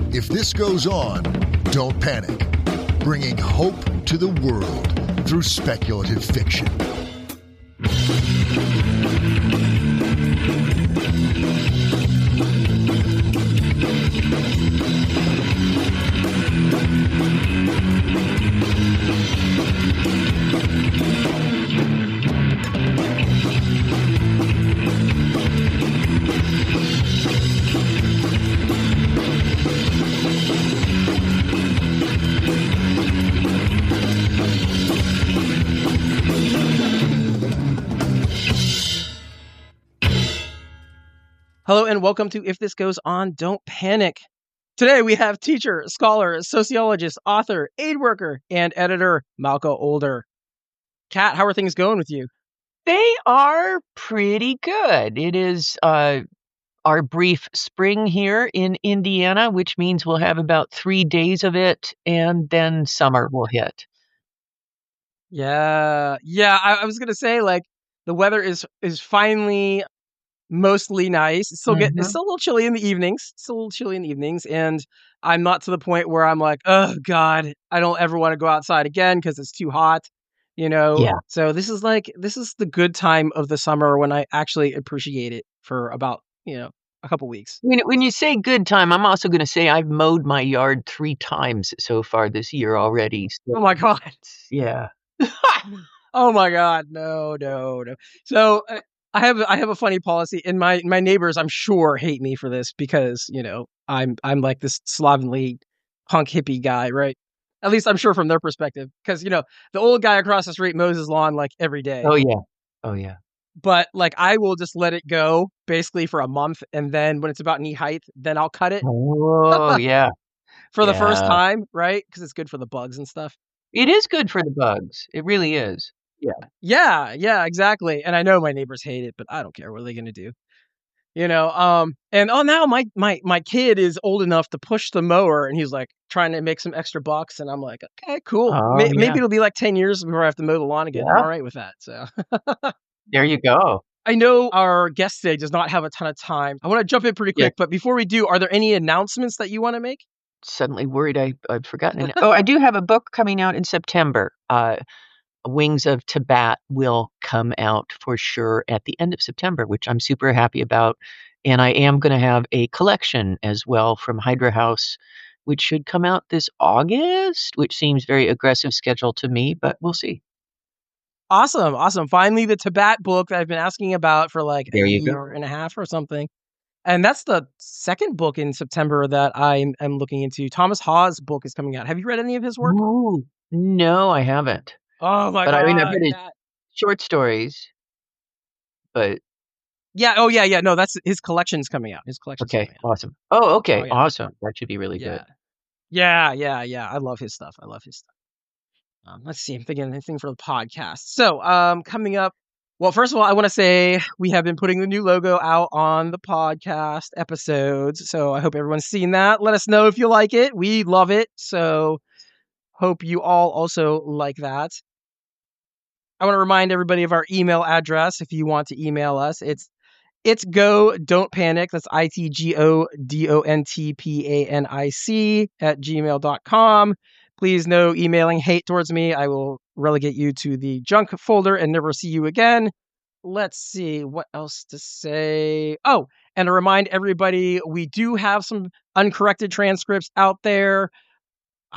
If this goes on, don't panic. Bringing hope to the world through speculative fiction. Hello and welcome to If This Goes On, Don't Panic. Today we have teacher, scholar, sociologist, author, aid worker, and editor Malka Older. Kat, how are things going with you? They are pretty good. It is our brief spring here in Indiana, which means we'll have about 3 days of it, and then summer will hit. Yeah. I was gonna say, like, the weather is finally mostly nice. It's still it's still a little chilly in the evenings. And I'm not to the point where I'm like, oh God, I don't ever want to go outside again because it's too hot, you know? Yeah. So this is the good time of the summer when I actually appreciate it for about, a couple weeks. When you say good time, I'm also going to say I've mowed my yard 3 times so far this year already. So, Oh my God. yeah. Oh my God. No. So I have a funny policy, and my neighbors, I'm sure, hate me for this because, I'm like this slovenly punk hippie guy, right? At least I'm sure from their perspective, because, the old guy across the street mows his lawn like every day. Oh yeah. But like I will just let it go basically for a month, and then when it's about knee height, then I'll cut it. Oh yeah. For the first time, right? Because it's good for the bugs and stuff. It is good for the bugs. It really is. Yeah, exactly. And I know my neighbors hate it, but I don't care. What are they going to do? And now my kid is old enough to push the mower, and he's like trying to make some extra bucks, and I'm like, okay, cool. Maybe it'll be like 10 years before I have to mow the lawn again. I'm all right with that. So there you go. I know our guest today does not have a ton of time. I want to jump in pretty quick, but before we do, are there any announcements that you want to make? Suddenly worried I'd forgotten. I do have a book coming out in September. Wings of Tibet will come out for sure at the end of September, which I'm super happy about. And I am going to have a collection as well from Hydra House, which should come out this August, which seems very aggressive schedule to me, but we'll see. Awesome. Finally, the Tibet book that I've been asking about for like a year and a half or something. And that's the second book in September that I'm looking into. Thomas Hawes' book is coming out. Have you read any of his work? Ooh, no, I haven't. Oh my God. But I mean, I've read his short stories, but... Yeah, yeah. No, that's his collection's coming out. Okay, awesome. Oh, okay, awesome. That should be really good. Yeah. I love his stuff. Let's see. I'm thinking anything for the podcast. So, coming up, well, first of all, I want to say we have been putting the new logo out on the podcast episodes. So I hope everyone's seen that. Let us know if you like it. We love it. So hope you all also like that. I want to remind everybody of our email address if you want to email us. It's go don't panic. That's ITGODONTPANIC @gmail.com. Please no emailing hate towards me. I will relegate you to the junk folder and never see you again. Let's see what else to say. Oh, and to remind everybody, we do have some uncorrected transcripts out there.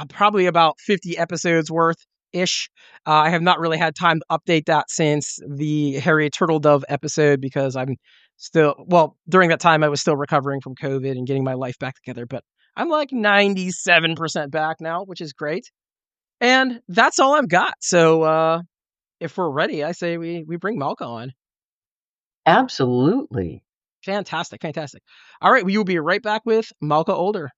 Probably about 50 episodes worth-ish. I have not really had time to update that since the Harry Turtledove episode because I'm during that time I was still recovering from COVID and getting my life back together, but I'm like 97% back now, which is great. And that's all I've got. So if we're ready, I say we bring Malka on. Absolutely. Fantastic. All right, we will be right back with Malka Older.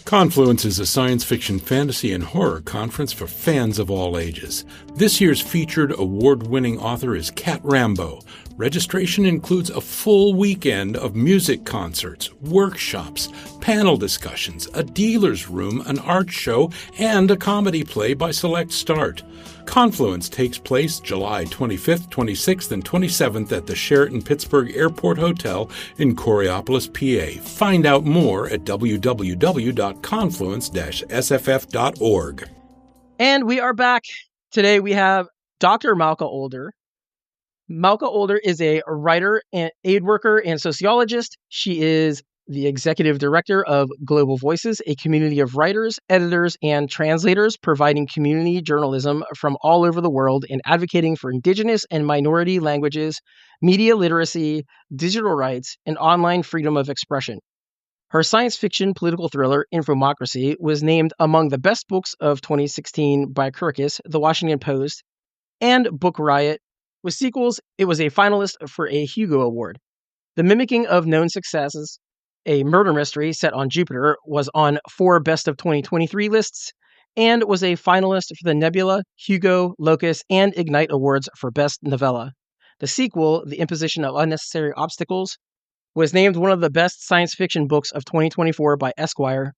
Confluence is a science fiction, fantasy, and horror conference for fans of all ages. This year's featured award-winning author is Kat Rambo, Registration includes a full weekend of music concerts, workshops, panel discussions, a dealer's room, an art show, and a comedy play by Select Start. Confluence takes place July 25th, 26th, and 27th at the Sheraton Pittsburgh Airport Hotel in Coriopolis, PA. Find out more at www.confluence-sff.org. And we are back. Today we have Dr. Malka Older. Malka Older is a writer, and aid worker, and sociologist. She is the executive director of Global Voices, a community of writers, editors, and translators providing community journalism from all over the world and advocating for Indigenous and minority languages, media literacy, digital rights, and online freedom of expression. Her science fiction political thriller, Infomocracy, was named among the best books of 2016 by Kirkus, The Washington Post, and Book Riot. With sequels, it was a finalist for a Hugo Award. The Mimicking of Known Successes, a murder mystery set on Jupiter, was on 4 Best of 2023 lists and was a finalist for the Nebula, Hugo, Locus, and Ignite Awards for Best Novella. The sequel, The Imposition of Unnecessary Obstacles, was named one of the best science fiction books of 2024 by Esquire.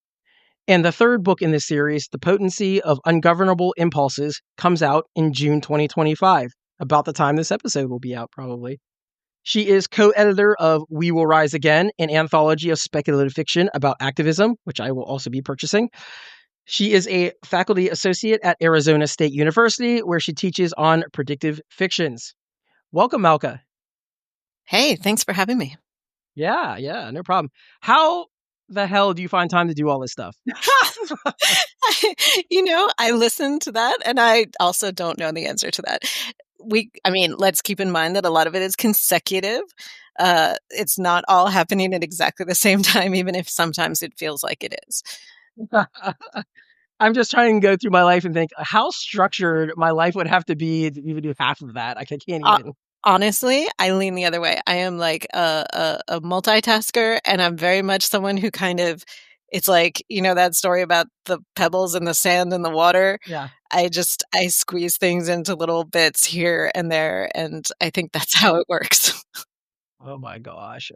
And the third book in this series, The Potency of Ungovernable Impulses, comes out in June 2025. About the time this episode will be out, probably. She is co-editor of We Will Rise Again, an anthology of speculative fiction about activism, which I will also be purchasing. She is a faculty associate at Arizona State University, where she teaches on predictive fictions. Welcome, Malka. Hey, thanks for having me. Yeah, no problem. How the hell do you find time to do all this stuff? I listened to that, and I also don't know the answer to that. Let's keep in mind that a lot of it is consecutive. It's not all happening at exactly the same time, even if sometimes it feels like it is. I'm just trying to go through my life and think how structured my life would have to be to even do half of that. I can't even. Honestly, I lean the other way. I am like a multitasker, and I'm very much someone who kind of, it's like, that story about the pebbles and the sand and the water. Yeah. I squeeze things into little bits here and there, and I think that's how it works. Oh my gosh.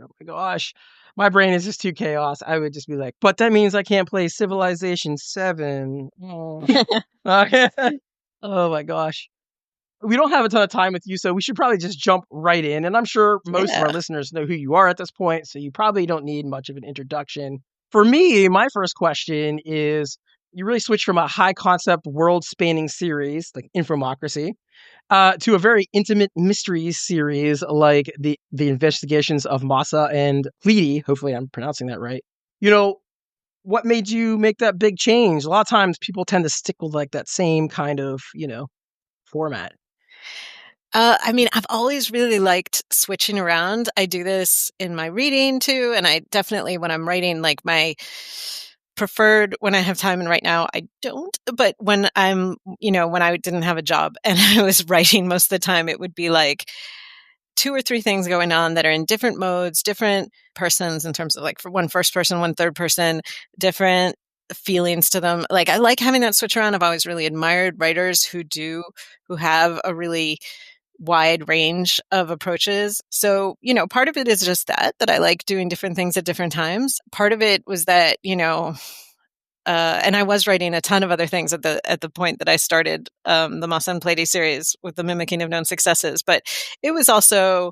My brain is just too chaos. I would just be like, but that means I can't play Civilization 7. Oh, oh my gosh. We don't have a ton of time with you, so we should probably just jump right in. And I'm sure most of our listeners know who you are at this point, so you probably don't need much of an introduction. For me, my first question is, you really switched from a high concept world spanning series like Infomocracy to a very intimate mystery series like the investigations of Mossa and Pleiti. Hopefully I'm pronouncing that right. What made you make that big change? A lot of times people tend to stick with like that same kind of, format. I've always really liked switching around. I do this in my reading too. And I definitely, when I'm writing, like my preferred when I have time, and right now I don't, but when when I didn't have a job and I was writing most of the time, it would be like 2 or 3 things going on that are in different modes, different persons in terms of like for one first person, one third person, different feelings to them. Like I like having that switch around. I've always really admired writers who have a really wide range of approaches. So, part of it is just that I like doing different things at different times. Part of it was that, and I was writing a ton of other things at the point that I started the Mossa and Pleiti series with the Mimicking of Known Successes. But it was also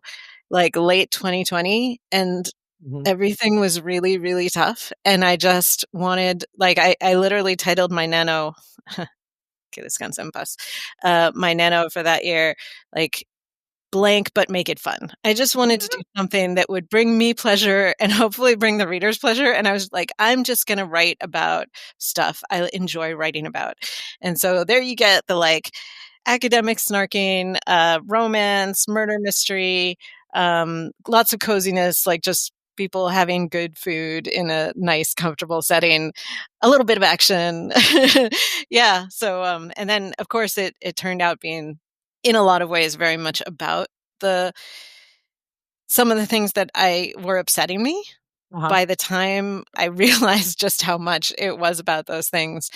like late 2020, and everything was really, really tough. And I just wanted, I literally titled my nano. Okay, this sounds impasse. My nano for that year, like blank, but make it fun. I just wanted to do something that would bring me pleasure and hopefully bring the readers pleasure. And I was like, I'm just going to write about stuff I enjoy writing about. And so there you get the like academic snarking, romance, murder mystery, lots of coziness, like just people having good food in a nice, comfortable setting, a little bit of action. Yeah. So, and then of course it turned out being in a lot of ways very much about some of the things that were upsetting me. By the time I realized just how much it was about those things,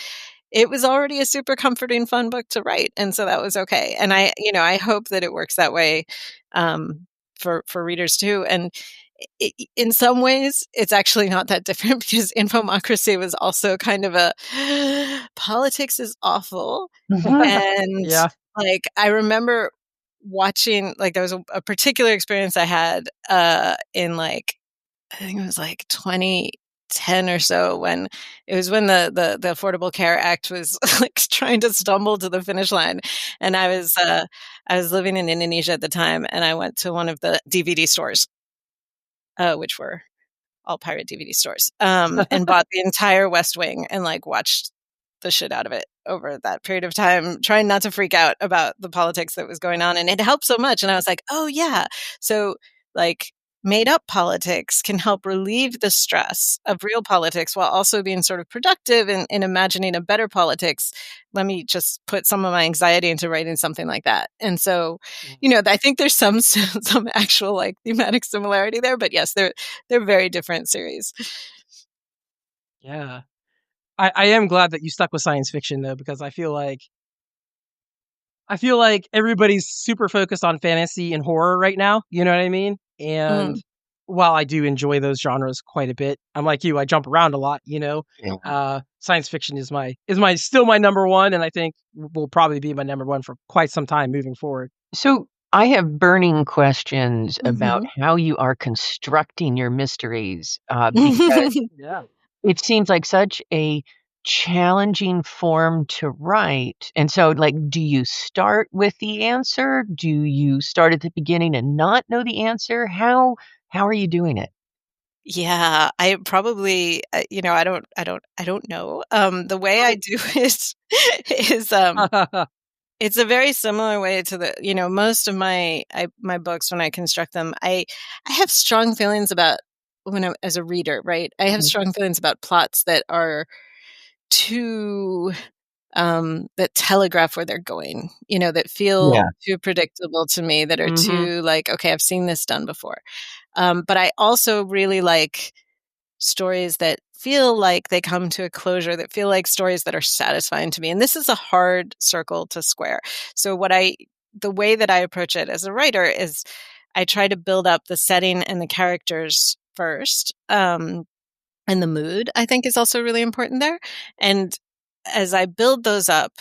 it was already a super comforting, fun book to write. And so that was okay. And I hope that it works that way for readers too. And in some ways, it's actually not that different because Infomocracy was also kind of a politics is awful. And Yeah. like, I remember watching, like, there was a particular experience I had in like, I think it was like 2010 or so, when the Affordable Care Act was like trying to stumble to the finish line. And I was living in Indonesia at the time, and I went to one of the DVD stores, which were all pirate DVD stores, and bought the entire West Wing and like watched the shit out of it over that period of time, trying not to freak out about the politics that was going on. And it helped so much. And I was like, oh yeah. So like, made up politics can help relieve the stress of real politics while also being sort of productive in imagining a better politics. Let me just put some of my anxiety into writing something like that. And so, I think there's some actual like thematic similarity there, but yes, they're very different series. Yeah. I am glad that you stuck with science fiction though, because I feel like everybody's super focused on fantasy and horror right now. You know what I mean? And while I do enjoy those genres quite a bit, I'm like you, I jump around a lot, science fiction is still my number one, and I think will probably be my number one for quite some time moving forward. So I have burning questions about how you are constructing your mysteries, because Yeah. it seems like such a challenging form to write. And so, like, do you start with the answer? Do you start at the beginning and not know the answer? How are you doing it? Yeah, I probably, I don't know. The way I do it is, it's a very similar way to the, most of my books, when I construct them, I have strong feelings about as a reader, right? I have strong feelings about plots that are too, that telegraph where they're going, that feel too predictable to me, that are too like, okay, I've seen this done before. But I also really like stories that feel like they come to a closure, that feel like stories that are satisfying to me. And this is a hard circle to square. So the way that I approach it as a writer is I try to build up the setting and the characters first. And the mood, I think, is also really important there. And as I build those up,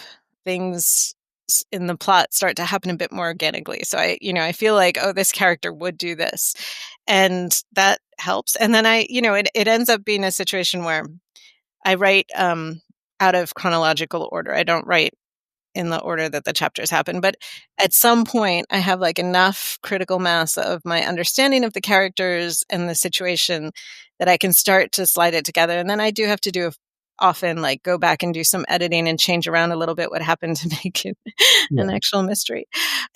things in the plot start to happen a bit more organically. So I feel like, oh, this character would do this. And that helps. And then it ends up being a situation where I write out of chronological order. I don't write in the order that the chapters happen. But at some point, I have like enough critical mass of my understanding of the characters and the situation that I can start to slide it together. And then I do have to often like go back and do some editing and change around a little bit what happened to make it an actual mystery.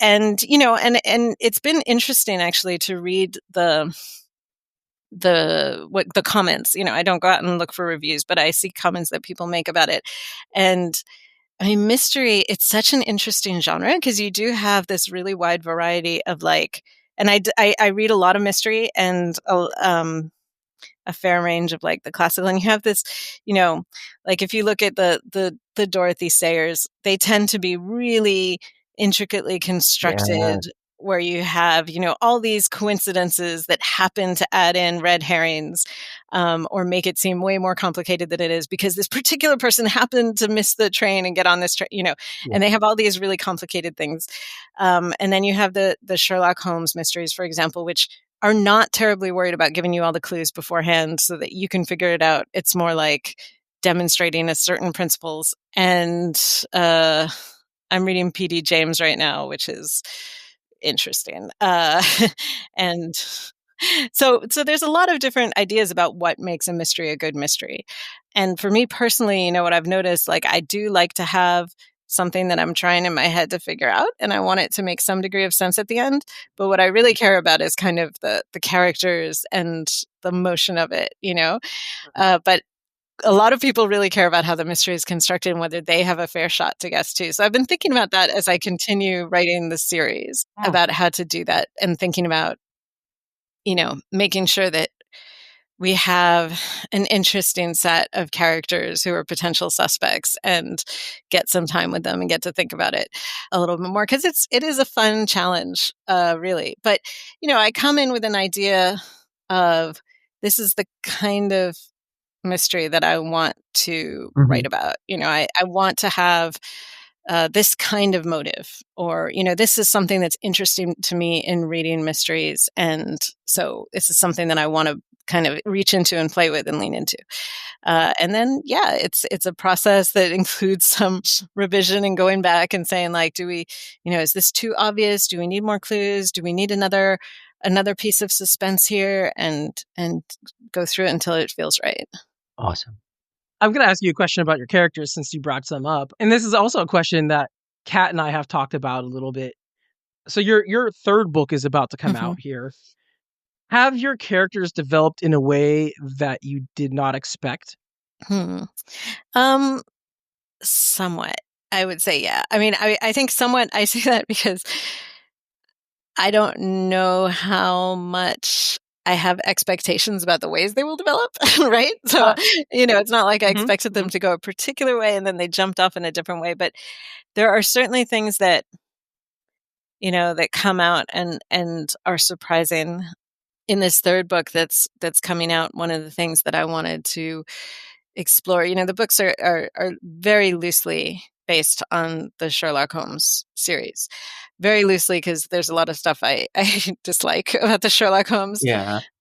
And, and it's been interesting actually to read the comments. I don't go out and look for reviews, but I see comments that people make about it. And I mean, mystery, it's such an interesting genre because you do have this really wide variety of like, and I read a lot of mystery and a fair range of like the classical, and you have this, like if you look at the Dorothy Sayers, they tend to be really intricately constructed, where you have, all these coincidences that happen to add in red herrings, or make it seem way more complicated than it is because this particular person happened to miss the train and get on this train, and they have all these really complicated things. And then you have the Sherlock Holmes mysteries, for example, which are not terribly worried about giving you all the clues beforehand so that you can figure it out. It's more like demonstrating a certain principles. And I'm reading P.D. James right now, which is interesting. And so there's a lot of different ideas about what makes a mystery a good mystery. And for me personally, what I've noticed, like I do like to have something that I'm trying in my head to figure out, and I want it to make some degree of sense at the end. But what I really care about is kind of the characters and the motion of it, but a lot of people really care about how the mystery is constructed and whether they have a fair shot to guess too. So I've been thinking about that as I continue writing the series, about how to do that, and thinking about, making sure that we have an interesting set of characters who are potential suspects, and get some time with them and get to think about it a little bit more, because it is a fun challenge, really. But I come in with an idea of, this is the kind of mystery that I want to write about. I want to have this kind of motive, or this is something that's interesting to me in reading mysteries, and so this is something that I want to kind of reach into and play with and lean into. And then, it's a process that includes some revision and going back and saying, like, do we, is this too obvious? Do we need more clues? Do we need another piece of suspense here? And go through it until it feels right. Awesome. I'm going to ask you a question about your characters since you brought some up. And this is also a question that Kat and I have talked about a little bit. So your third book is about to come out here. Have your characters developed in a way that you did not expect? Somewhat, I would say, yeah. I mean, I think somewhat, I say that because I don't know how much I have expectations about the ways they will develop, right? So, it's not like I expected them to go a particular way and then they jumped off in a different way. But there are certainly things that, that come out and are surprising. In this third book that's coming out, one of the things that I wanted to explore, the books are very loosely based on the Sherlock Holmes series. Very loosely, because there's a lot of stuff I dislike about the Sherlock Holmes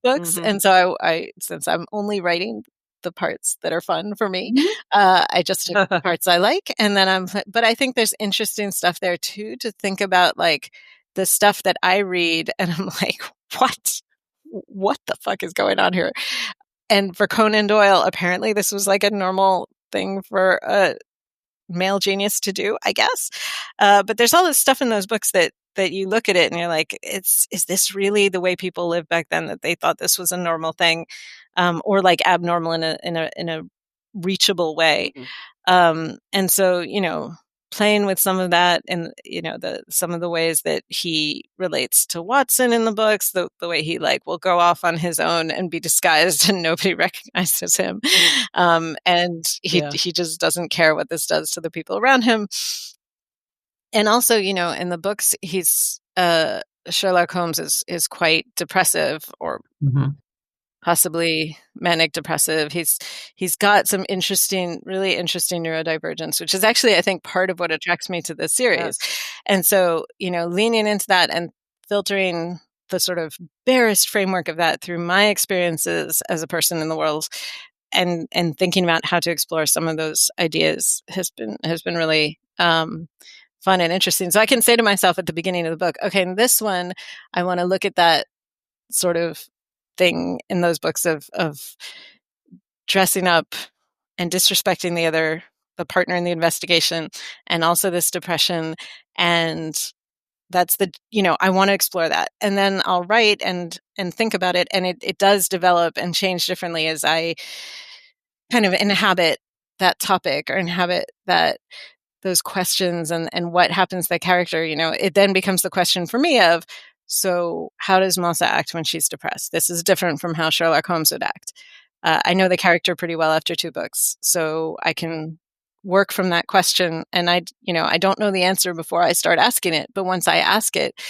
books. And so I since I'm only writing the parts that are fun for me, I just took the parts I like. And then but I think there's interesting stuff there too, to think about, like the stuff that I read and I'm like, what the fuck is going on here? And for Conan Doyle, apparently this was like a normal thing for a male genius to do, I guess. But there's all this stuff in those books that you look at it and you're like, is this really the way people lived back then, that they thought this was a normal thing, or like abnormal in a reachable way? And so, playing with some of that, and some of the ways that he relates to Watson in the books, the way he will go off on his own and be disguised and nobody recognizes him, and he just doesn't care what this does to the people around him. And also, in the books, he's Sherlock Holmes is quite depressive, or possibly manic depressive. He's got some really interesting neurodivergence, which is actually, I think, part of what attracts me to this series. And so, leaning into that and filtering the sort of barest framework of that through my experiences as a person in the world, and thinking about how to explore some of those ideas has been really fun and interesting. So I can say to myself at the beginning of the book, okay, in this one, I want to look at that sort of thing in those books of dressing up and disrespecting the partner in the investigation, and also this depression. And that's I want to explore that. And then I'll write and think about it. And it does develop and change differently as I kind of inhabit that topic, or inhabit those questions, and what happens to that character. It then becomes the question for me of, so how does Mossa act when she's depressed? This is different from how Sherlock Holmes would act. I know the character pretty well after 2 books, so I can work from that question. And I don't know the answer before I start asking it, but once I ask it,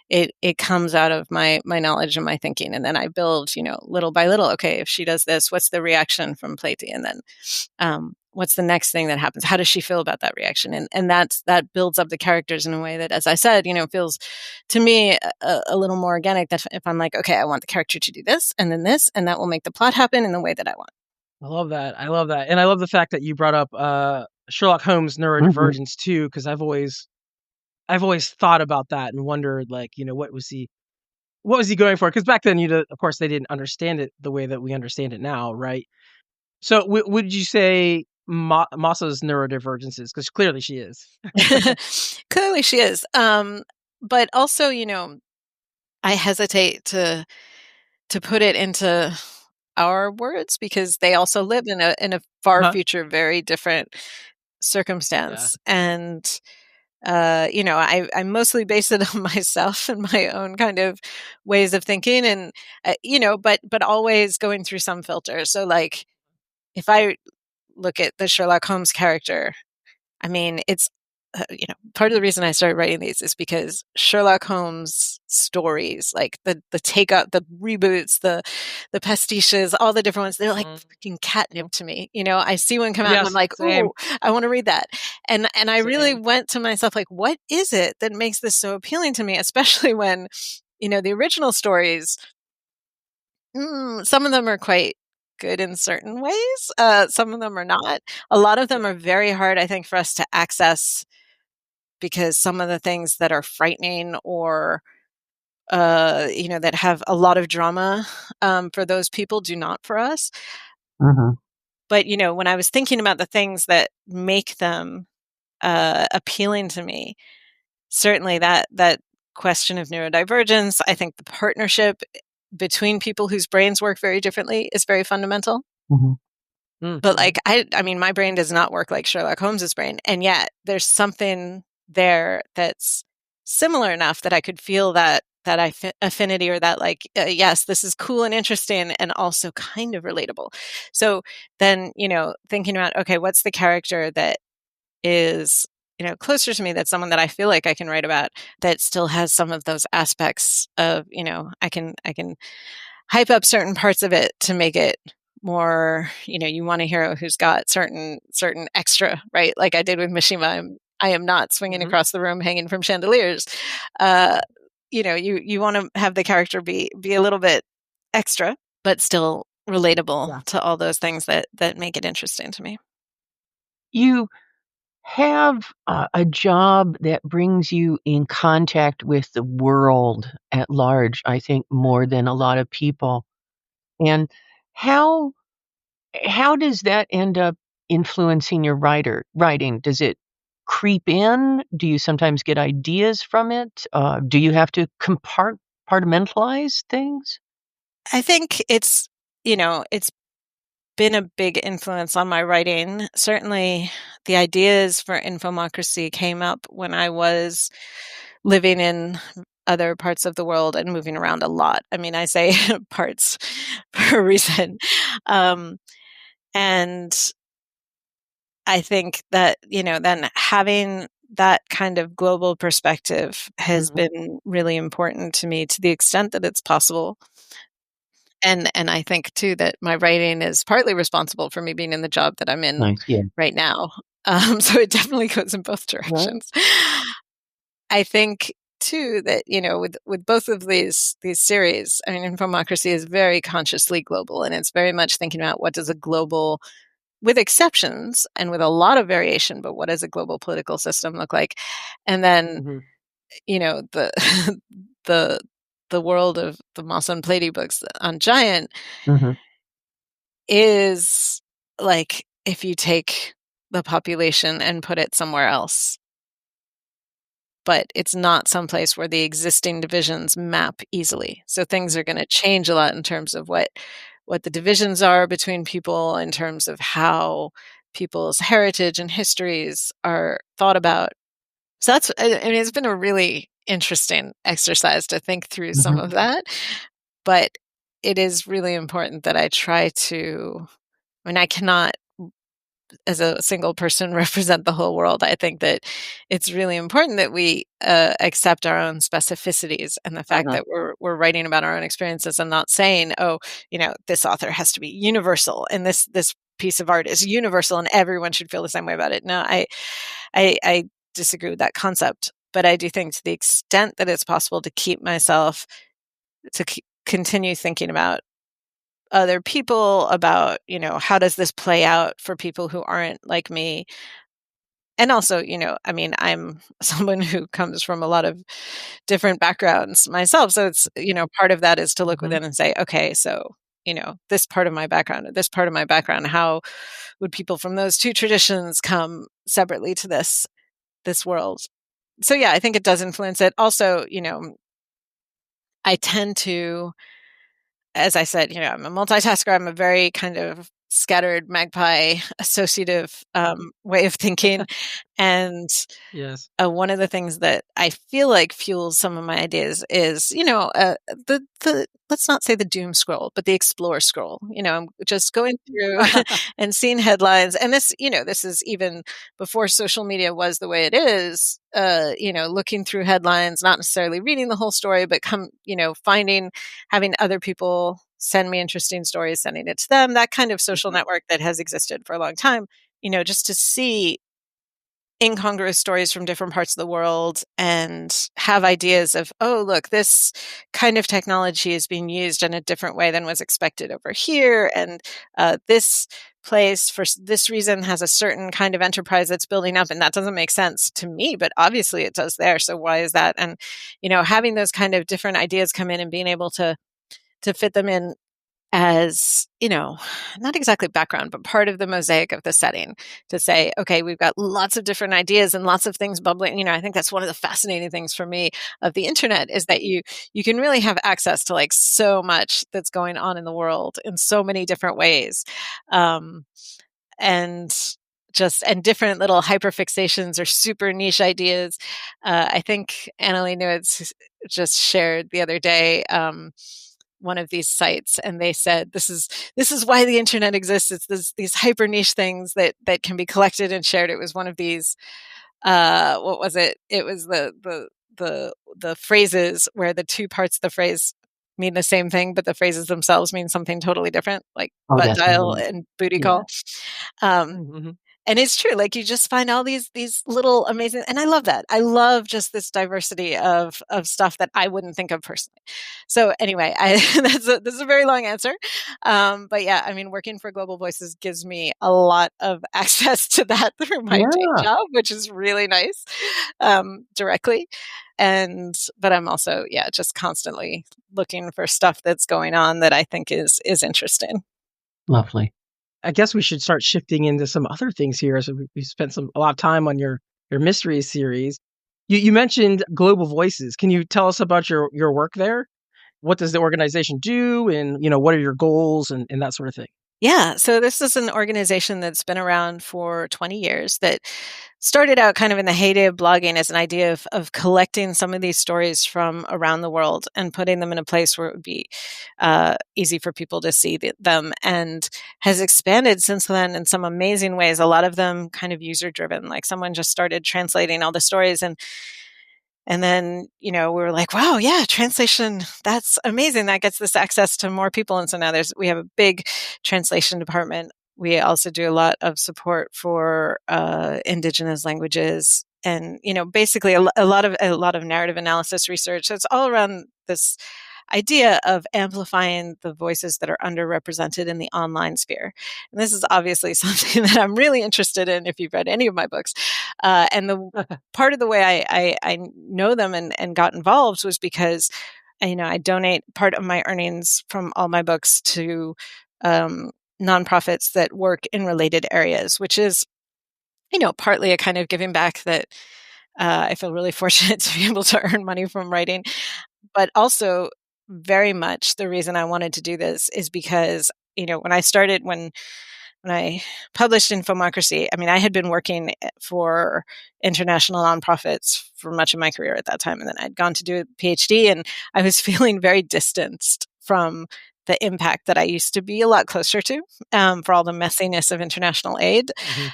it comes out of my knowledge and my thinking. And then I build, little by little, okay, if she does this, what's the reaction from Pleiti? And then, what's the next thing that happens? How does she feel about that reaction? And that builds up the characters in a way that, as I said, feels to me a little more organic. That if I'm like, okay, I want the character to do this, and then this, and that will make the plot happen in the way that I want. I love that. And I love the fact that you brought up Sherlock Holmes neurodivergence too, because I've always thought about that and wondered, what was he going for? Because back then, of course, they didn't understand it the way that we understand it now, right? So would you say Mossa's neurodivergences? Because clearly she is. Clearly she is. But also, I hesitate to put it into our words, because they also live in a far future, very different circumstance. And I mostly base it on myself and my own kind of ways of thinking, and but always going through some filter. So like, if I look at the Sherlock Holmes character, I mean, it's part of the reason I started writing these is because Sherlock Holmes stories, like the take up, the reboots, the pastiches, all the different ones, they're like freaking catnip to me. I see one come out and I'm like, same. ooh, I want to read that. And I really went to myself like, what is it that makes this so appealing to me? Especially when, the original stories, some of them are quite good in certain ways. Some of them are not. A lot of them are very hard, I think, for us to access, because some of the things that are frightening or that have a lot of drama for those people do not for us. Mm-hmm. But when I was thinking about the things that make them appealing to me, certainly that question of neurodivergence, I think the partnership between people whose brains work very differently is very fundamental. Mm-hmm. But like, I mean, my brain does not work like Sherlock Holmes's brain, and yet there's something there that's similar enough that I could feel that affinity, or that like, yes, this is cool and interesting, and also kind of relatable. So then, thinking about, okay, what's the character that is closer to me, that's someone that I feel like I can write about, that still has some of those aspects of, I can hype up certain parts of it to make it more, you want a hero who's got certain extra, right? Like I did with Mishima. I am not swinging across the room hanging from chandeliers. You want to have the character be a little bit extra, but still relatable to all those things that make it interesting to me. You have a job that brings you in contact with the world at large, I think, more than a lot of people. And how does that end up influencing your writing? Does it creep in? Do you sometimes get ideas from it? Do you have to compartmentalize things? I think it's been a big influence on my writing. Certainly the ideas for Infomocracy came up when I was living in other parts of the world and moving around a lot. I mean, I say parts for a reason. And I think that, then having that kind of global perspective has been really important to me, to the extent that it's possible. And I think too that my writing is partly responsible for me being in the job that I'm in right now. So it definitely goes in both directions. Right. I think too that, with both of these series, I mean, Infomocracy is very consciously global, and it's very much thinking about what does a global, with exceptions and with a lot of variation, but what does a global political system look like? And then, the world of the Mossa and Pleiti books on Giant is like, if you take the population and put it somewhere else, but it's not someplace where the existing divisions map easily. So things are going to change a lot in terms of what the divisions are between people, in terms of how people's heritage and histories are thought about. So that's, I mean, it's been a really interesting exercise to think through some of that, but it is really important that I try to, I mean, I cannot, as a single person, represent the whole world. I think that it's really important that we accept our own specificities, and the fact that we're writing about our own experiences, and not saying, oh, this author has to be universal and this piece of art is universal and everyone should feel the same way about it. No, I disagree with that concept, but I do think, to the extent that it's possible, to keep myself, to continue thinking about other people, about, how does this play out for people who aren't like me? And also, I mean, I'm someone who comes from a lot of different backgrounds myself. So it's, part of that is to look within and say, okay, so, this part of my background, or this part of my background, how would people from those two traditions come separately to this world? So yeah, I think it does influence it. Also, I tend to, as I said, I'm a multitasker. I'm a very kind of scattered magpie associative way of thinking. And Yes. one of the things that I feel like fuels some of my ideas is, the let's not say the doom scroll, but the explore scroll. I'm just going through and seeing headlines. And this is even before social media was the way it is, looking through headlines, not necessarily reading the whole story, but having other people send me interesting stories, sending it to them, that kind of social network that has existed for a long time, just to see incongruous stories from different parts of the world and have ideas of, oh, look, this kind of technology is being used in a different way than was expected over here. And this place for this reason has a certain kind of enterprise that's building up. And that doesn't make sense to me, but obviously it does there. So why is that? And, having those kind of different ideas come in and being able to fit them in as, not exactly background, but part of the mosaic of the setting, to say, okay, we've got lots of different ideas and lots of things bubbling. I think that's one of the fascinating things for me of the internet, is that you can really have access to like so much that's going on in the world in so many different ways. And different little hyperfixations or super niche ideas. I think Annalie Newitz just shared the other day, one of these sites, and they said this is why the internet exists. It's these hyper niche things that can be collected and shared. It was one of these. What was it? It was the phrases where the two parts of the phrase mean the same thing, but the phrases themselves mean something totally different, like butt dial and booty call. And it's true. Like, you just find all these little amazing, and I love that. I love just this diversity of stuff that I wouldn't think of personally. So anyway, this is a very long answer. But yeah, I mean, working for Global Voices gives me a lot of access to that through my day job, which is really nice, directly. But I'm also, just constantly looking for stuff that's going on that I think is interesting. Lovely. I guess we should start shifting into some other things here. So we spent a lot of time on your mystery series. You mentioned Global Voices. Can you tell us about your work there? What does the organization do, and what are your goals and that sort of thing? Yeah, so this is an organization that's been around for 20 years, that started out kind of in the heyday of blogging as an idea of collecting some of these stories from around the world and putting them in a place where it would be easy for people to see them, and has expanded since then in some amazing ways. A lot of them kind of user-driven, like someone just started translating all the stories, and then, we were like, wow, yeah, translation, that's amazing. That gets this access to more people. And so now we have a big translation department. We also do a lot of support for indigenous languages, and, basically a lot of narrative analysis research. So it's all around this idea of amplifying the voices that are underrepresented in the online sphere. And this is obviously something that I'm really interested in, if you've read any of my books. And the part of the way I know them and got involved was because, I donate part of my earnings from all my books to nonprofits that work in related areas, which is, partly a kind of giving back that I feel really fortunate to be able to earn money from writing. But also, very much the reason I wanted to do this is because, when I published Infomocracy, I mean, I had been working for international nonprofits for much of my career at that time. And then I'd gone to do a PhD, and I was feeling very distanced from the impact that I used to be a lot closer to, for all the messiness of international aid. Mm-hmm.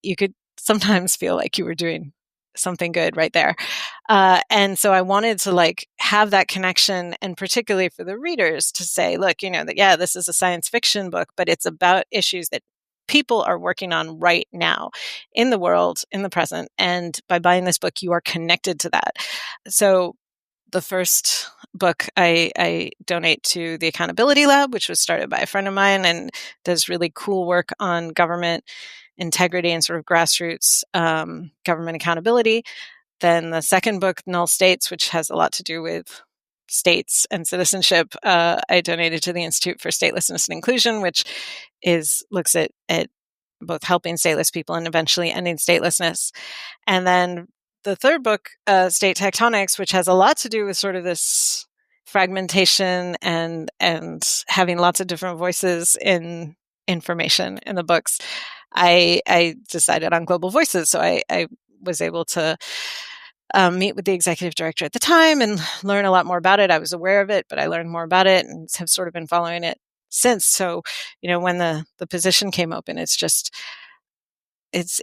You could sometimes feel like you were doing something good right there. And so I wanted to have that connection, and particularly for the readers to say, look, that, this is a science fiction book, but it's about issues that people are working on right now in the world, in the present. And by buying this book, you are connected to that. So the first book I donate to the Accountability Lab, which was started by a friend of mine and does really cool work on government integrity and sort of grassroots government accountability. Then the second book, Null States, which has a lot to do with states and citizenship, I donated to the Institute for Statelessness and Inclusion, which looks at both helping stateless people and eventually ending statelessness. And then the third book, State Tectonics, which has a lot to do with sort of this fragmentation and having lots of different voices in information in the books, I decided on Global Voices. So I was able to meet with the executive director at the time and learn a lot more about it. I was aware of it, but I learned more about it and have sort of been following it since. So, when the position came open, it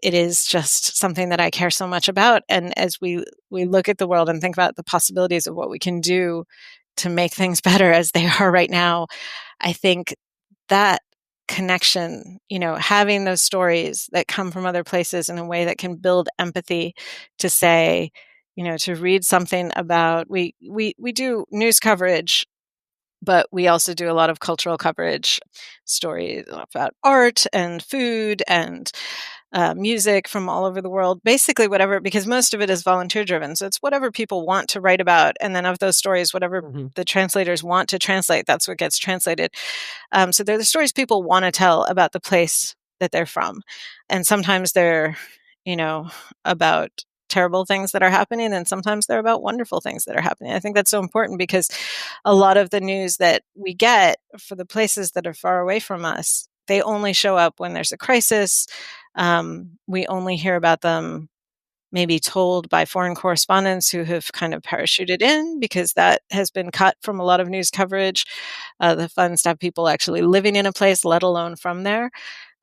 is just something that I care so much about. And as we look at the world and think about the possibilities of what we can do to make things better as they are right now, I think that connection, having those stories that come from other places in a way that can build empathy to say, to read something about, we do news coverage, but we also do a lot of cultural coverage, stories about art and food and music from all over the world, basically whatever, because most of it is volunteer driven. So it's whatever people want to write about. And then of those stories, whatever the translators want to translate, that's what gets translated. So they're the stories people want to tell about the place that they're from. And sometimes they're, about terrible things that are happening, and sometimes they're about wonderful things that are happening. I think that's so important because a lot of the news that we get for the places that are far away from us, they only show up when there's a crisis. We only hear about them maybe told by foreign correspondents who have kind of parachuted in because that has been cut from a lot of news coverage. The funds to have people actually living in a place, let alone from there.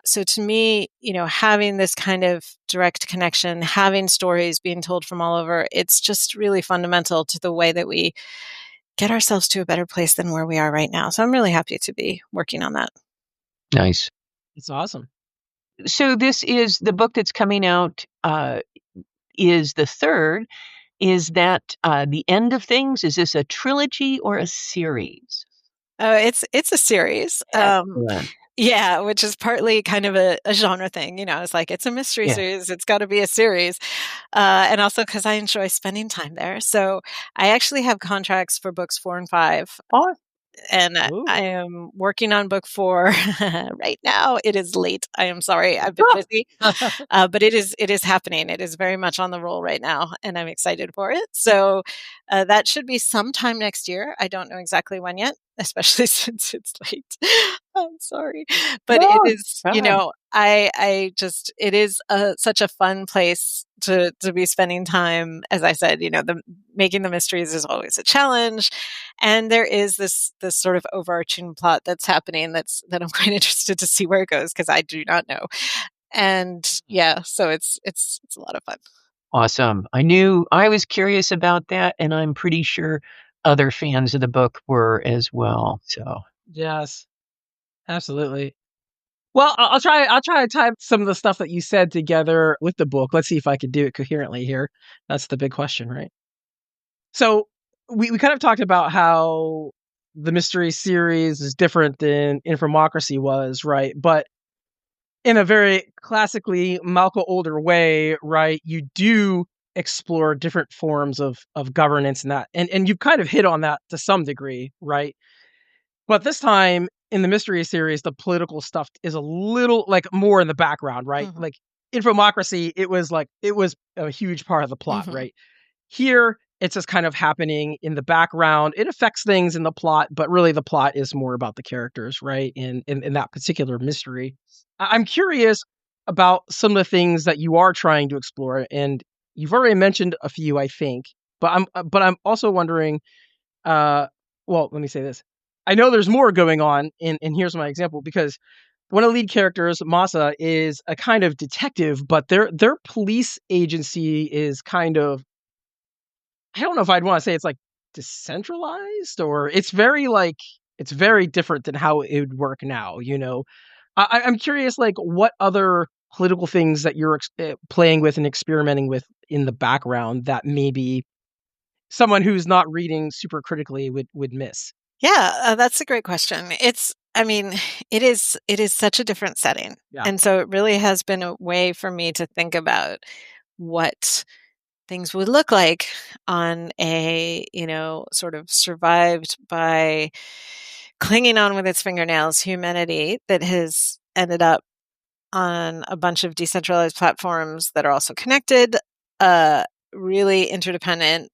So to me, having this kind of direct connection, having stories being told from all over, it's just really fundamental to the way that we get ourselves to a better place than where we are right now. So I'm really happy to be working on that. Nice. It's awesome. So this is the book that's coming out, is the third. Is that the end of things? Is this a trilogy or a series? It's a series. Yeah, which is partly kind of a genre thing. It's like, it's a mystery series. It's got to be a series. And also because I enjoy spending time there. So I actually have contracts for books 4 and 5. Oh. And I am working on book 4 right now. It is late. I am sorry. I've been busy, but it is happening. It is very much on the roll right now, and I'm excited for it. So that should be sometime next year. I don't know exactly when yet, especially since it's late. I'm sorry, but it is. It is such a fun place to be spending time. As I said, making the mysteries is always a challenge. And there is this sort of overarching plot that's happening that I'm quite interested to see where it goes because I do not know. And so it's a lot of fun. Awesome. I was curious about that, and I'm pretty sure other fans of the book were as well. So yes, absolutely. Well, I'll try to tie some of the stuff that you said together with the book. Let's see if I can do it coherently here. That's the big question, right? So we kind of talked about how the mystery series is different than Infomocracy was, right? But in a very classically Malka Older way, right? You do explore different forms of governance and that, and you kind of hit on that to some degree, right? But this time in the mystery series, the political stuff is a little like more in the background, right? Mm-hmm. Like Infomocracy, it was a huge part of the plot, Mm-hmm. right? Here, it's just kind of happening in the background. It affects things in the plot, but really the plot is more about the characters, right? In that particular mystery. I'm curious about some of the things that you are trying to explore, and you've already mentioned a few, I think. But I'm also wondering. Well, let me say this. I know there's more going on, and here's my example because one of the lead characters, Mossa, is a kind of detective, but their police agency is kind of, I don't know if I'd want to say it's like decentralized, or it's very different than how it would work now. I'm curious, like what other political things that you're playing with and experimenting with in the background that maybe someone who's not reading super critically would miss. Yeah, that's a great question. It is such a different setting. Yeah. And so it really has been a way for me to think about what things would look like on a, sort of survived by clinging on with its fingernails humanity that has ended up on a bunch of decentralized platforms that are also connected, really interdependent,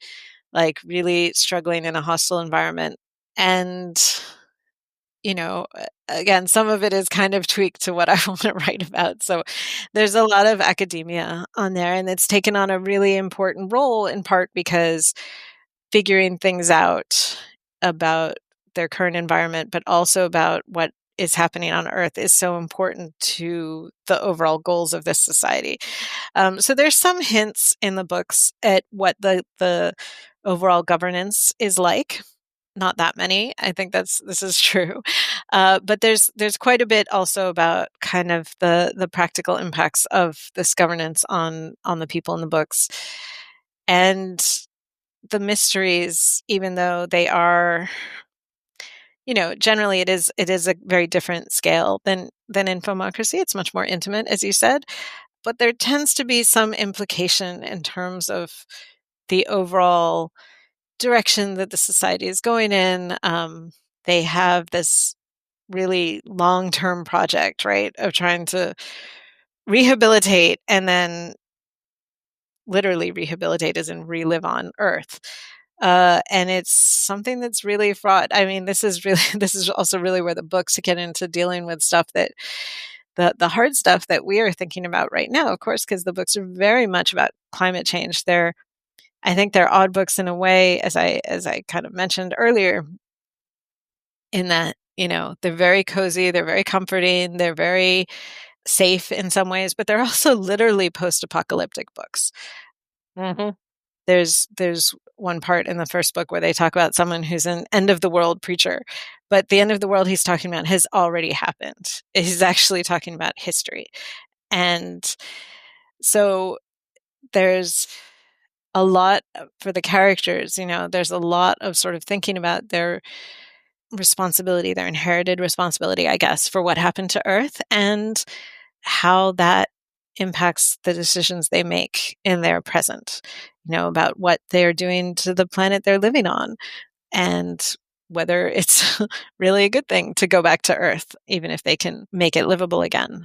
like really struggling in a hostile environment. And, again, some of it is kind of tweaked to what I want to write about. So there's a lot of academia on there, and it's taken on a really important role in part because figuring things out about their current environment, but also about what is happening on Earth is so important to the overall goals of this society. So there's some hints in the books at what the overall governance is like. Not that many. I think this is true. But there's quite a bit also about kind of the practical impacts of this governance on the people in the books. And the mysteries, even though they are, generally it is a very different scale than Infomocracy. It's much more intimate, as you said, but there tends to be some implication in terms of the overall direction that the society is going in. They have this really long-term project, right, of trying to rehabilitate, and then literally rehabilitate as in relive on Earth. And it's something that's really fraught. I mean, this is also really where the books get into dealing with stuff that the hard stuff that we are thinking about right now, of course, because the books are very much about climate change. I think they're odd books in a way, as I kind of mentioned earlier, in that, they're very cozy, they're very comforting, they're very safe in some ways, but they're also literally post-apocalyptic books. Mm-hmm. There's one part in the first book where they talk about someone who's an end of the world preacher, but the end of the world he's talking about has already happened. He's actually talking about history. And so there's a lot for the characters, there's a lot of sort of thinking about their responsibility, their inherited responsibility, I guess, for what happened to Earth and how that impacts the decisions they make in their present, about what they're doing to the planet they're living on and whether it's really a good thing to go back to Earth, even if they can make it livable again.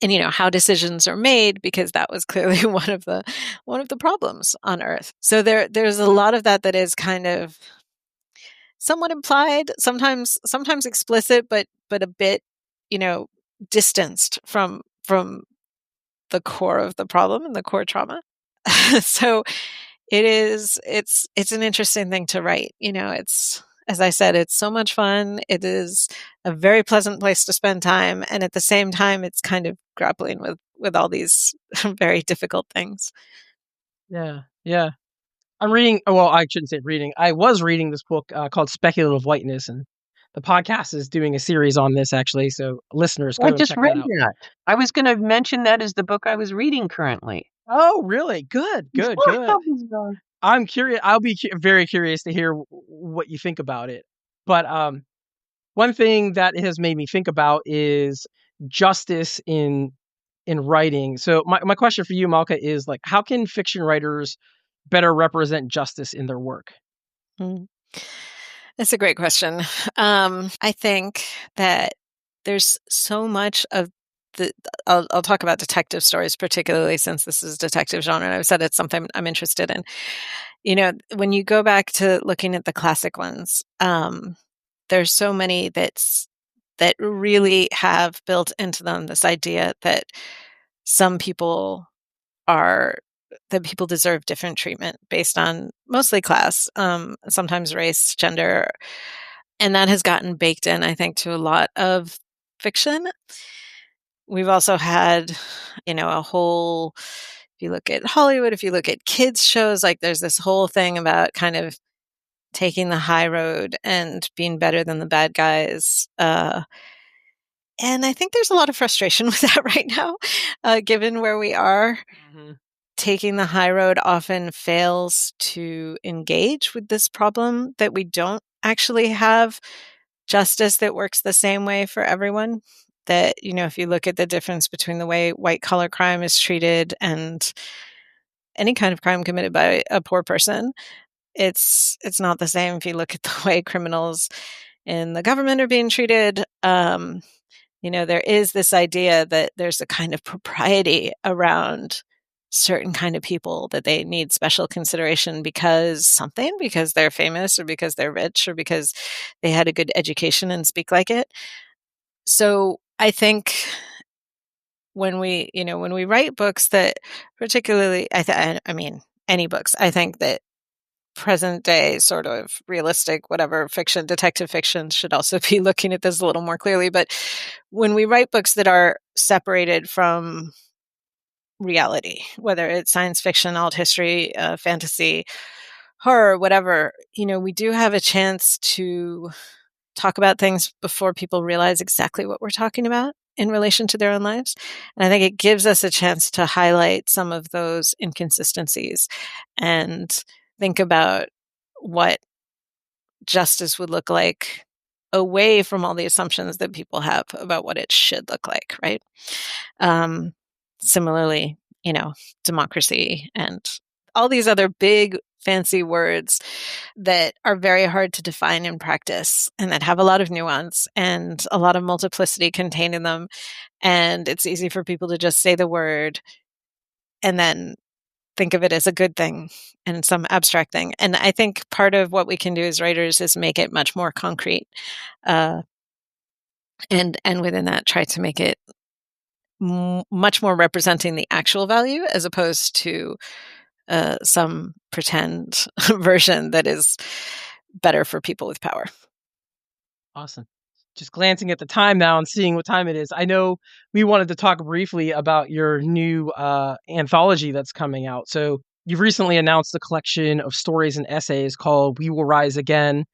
And, how decisions are made, because that was clearly one of the problems on Earth. So there's a lot of that is kind of somewhat implied, sometimes explicit, but a bit, distanced from the core of the problem and the core trauma. So it's an interesting thing to write. It's, as I said, it's so much fun. It is a very pleasant place to spend time, and at the same time, it's kind of grappling with all these very difficult things. Yeah. I'm reading. Well, I shouldn't say reading. I was reading this book called Speculative Whiteness, and the podcast is doing a series on this actually. So listeners, go I and just check read that out. that. I was going to mention that as the book I was reading currently. Oh, really? Good. I'm curious. I'll be very curious to hear what you think about it. But one thing that it has made me think about is justice in writing. So my question for you, Malka, is like, how can fiction writers better represent justice in their work? That's a great question. I think that there's so much of I'll talk about detective stories, particularly since this is detective genre. And I've said it's something I'm interested in. When you go back to looking at the classic ones, there's so many that really have built into them this idea that some people deserve different treatment based on mostly class, sometimes race, gender, and that has gotten baked in, I think, to a lot of fiction. We've also had, a whole, if you look at Hollywood, if you look at kids shows, like there's this whole thing about kind of taking the high road and being better than the bad guys. And I think there's a lot of frustration with that right now, given where we are. Mm-hmm. Taking the high road often fails to engage with this problem that we don't actually have justice that works the same way for everyone. That, if you look at the difference between the way white collar crime is treated and any kind of crime committed by a poor person, it's not the same. If you look at the way criminals in the government are being treated, there is this idea that there's a kind of propriety around certain kind of people, that they need special consideration because they're famous or because they're rich or because they had a good education and speak like it. So I think when we write books that particularly, I mean, any books, I think that present day sort of realistic, whatever fiction, detective fiction should also be looking at this a little more clearly. But when we write books that are separated from reality, whether it's science fiction, alt history, fantasy, horror, whatever, we do have a chance to talk about things before people realize exactly what we're talking about in relation to their own lives. And I think it gives us a chance to highlight some of those inconsistencies and think about what justice would look like away from all the assumptions that people have about what it should look like, right? Similarly, democracy and all these other big fancy words that are very hard to define in practice and that have a lot of nuance and a lot of multiplicity contained in them. And it's easy for people to just say the word and then think of it as a good thing and some abstract thing. And I think part of what we can do as writers is make it much more concrete. And within that, try to make it much more representing the actual value as opposed to some pretend version that is better for people with power. Awesome. Just glancing at the time now and seeing what time it is. I know we wanted to talk briefly about your new anthology that's coming out. So you've recently announced a collection of stories and essays called We Will Rise Again.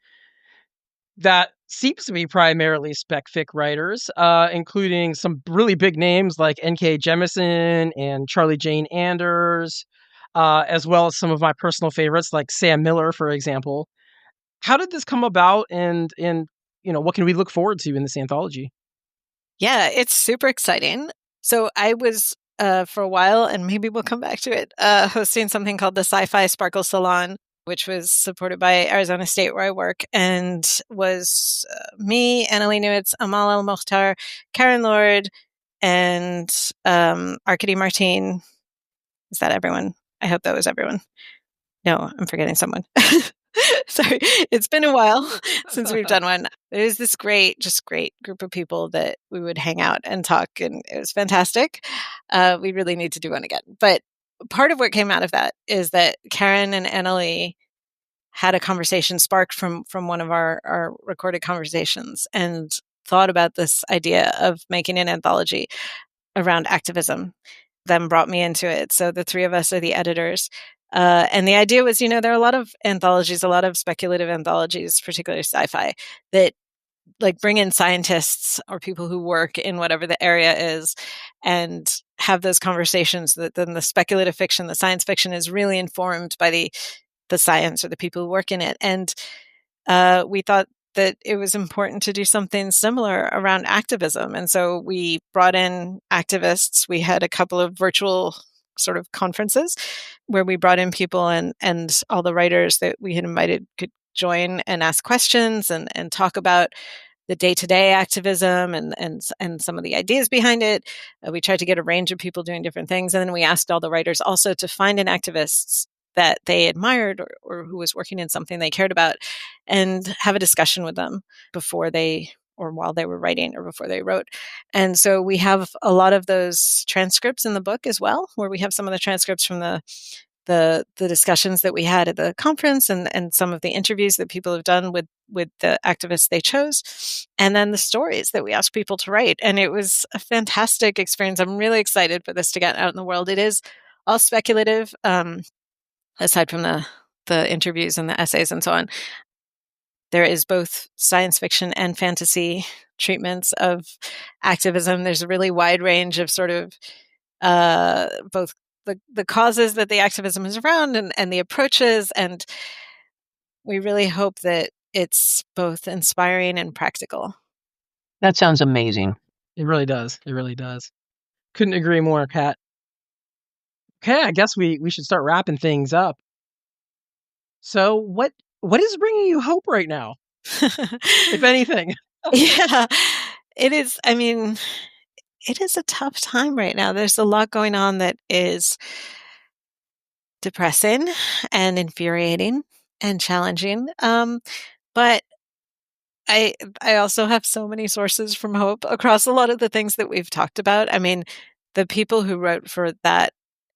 That seems to be primarily spec fic writers, including some really big names like N.K. Jemisin and Charlie Jane Anders, as well as some of my personal favorites like Sam Miller, for example. How did this come about, and what can we look forward to in this anthology? Yeah, it's super exciting. So I was for a while, and maybe we'll come back to it, hosting something called the Sci-Fi Sparkle Salon, which was supported by Arizona State, where I work, and was me, Annalie Newitz, Amal El Mokhtar, Karen Lord, and Arkady Martin. Is that everyone? I hope that was everyone. No, I'm forgetting someone. Sorry, it's been a while since we've done one. It was this great group of people that we would hang out and talk, and it was fantastic. We really need to do one again. But part of what came out of that is that Karen and Annalie had a conversation sparked from one of our recorded conversations and thought about this idea of making an anthology around activism. Then brought me into it. So the three of us are the editors. And the idea was, there are a lot of anthologies, a lot of speculative anthologies, particularly sci-fi, that like bring in scientists or people who work in whatever the area is and have those conversations that then the speculative fiction, the science fiction is really informed by the science or the people who work in it. And we thought that it was important to do something similar around activism. And so we brought in activists. We had a couple of virtual sort of conferences where we brought in people and all the writers that we had invited could join and ask questions and talk about the day-to-day activism and some of the ideas behind it. We tried to get a range of people doing different things. And then we asked all the writers also to find an activist that they admired or who was working in something they cared about and have a discussion with them before they or while they were writing or before they wrote. And so we have a lot of those transcripts in the book as well, where we have some of the transcripts from the discussions that we had at the conference and some of the interviews that people have done with the activists they chose, and then the stories that we asked people to write. And it was a fantastic experience. I'm really excited for this to get out in the world. It is all speculative, aside from the interviews and the essays and so on. There is both science fiction and fantasy treatments of activism. There's a really wide range of sort of both the causes that the activism is around and the approaches. And we really hope that it's both inspiring and practical. That sounds amazing. It really does. It really does. Couldn't agree more, Kat. Okay, I guess we should start wrapping things up. So what is bringing you hope right now, if anything? Yeah, it is. I mean, it is a tough time right now. There's a lot going on that is depressing and infuriating and challenging. But I also have so many sources from hope across a lot of the things that we've talked about. I mean, the people who wrote for that